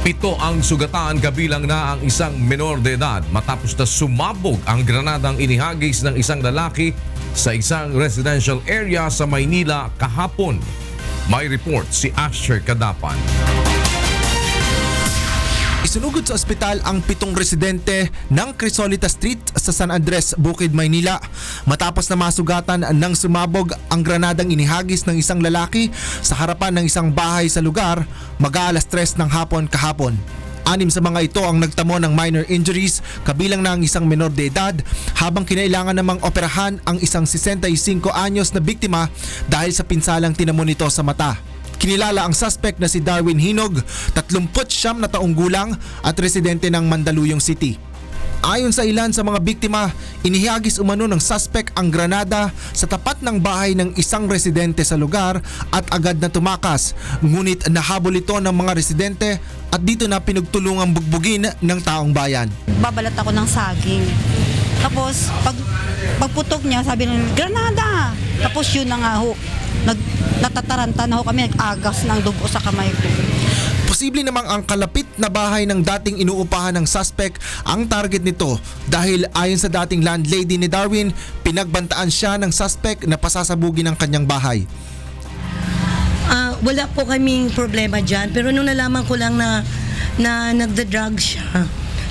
Pito ang sugatan kabilang na ang isang menor de edad matapos na sumabog ang granadang inihagis ng isang lalaki sa isang residential area sa Maynila kahapon. May report si Asher Kadapan. Isunugod sa ospital ang 7 residente ng Crisolita Street sa San Andres, Bukid, Maynila matapos na masugatan ng sumabog ang granadang inihagis ng isang lalaki sa harapan ng isang bahay sa lugar mag-aalas 3 ng hapon kahapon. 6 sa mga ito ang nagtamo ng minor injuries, kabilang na ang isang menor de edad, habang kinailangan namang operahan ang isang 65 anyos na biktima dahil sa pinsalang tinamo nito sa mata. Kinilala ang suspect na si Darwin Hinog, 39 na taong gulang at residente ng Mandaluyong City. Ayon sa ilan sa mga biktima, inihagis umano ng suspect ang granada sa tapat ng bahay ng isang residente sa lugar at agad na tumakas. Ngunit nahabol ito ng mga residente at dito na pinagtulungang bugbugin ng taong bayan. Babalat ako ng saging. Tapos pagputok niya, sabi ng granada. Tapos yun na nga ho. Natataranta na ho kami, nag-agas ng dugo sa kamay ko. Posible namang ang kalapit na bahay ng dating inuupahan ng suspect ang target nito dahil ayon sa dating landlady ni Darwin, pinagbantaan siya ng suspect na pasasabugin ang kanyang bahay. Wala po kaming problema dyan, pero nung nalaman ko lang na nagda-drug siya,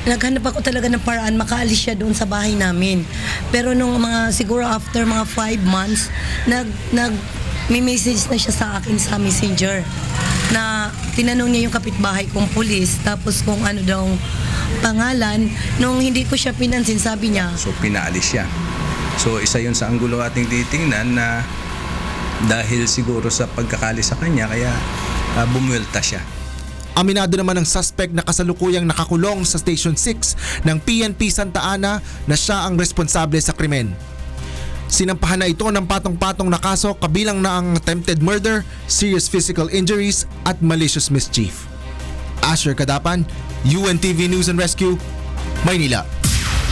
naghanap ako talaga ng paraan makaalis siya doon sa bahay namin. Pero nung siguro after mga 5 months, may message na siya sa akin sa messenger na tinanong niya yung kapitbahay kong pulis, tapos kung ano daw pangalan. Nung hindi ko siya pinansin, sabi niya, so pinaalis siya. So isa yun sa anggulo ating titingnan na dahil siguro sa pagkakali sa kanya kaya bumulta siya. Aminado naman ng suspect na kasalukuyang nakakulong sa Station 6 ng PNP Santa Ana na siya ang responsable sa krimen. Sinampahan na ito ng patong-patong na kaso kabilang na ang attempted murder, serious physical injuries at malicious mischief. Asher Kadapan, UNTV News and Rescue, Maynila.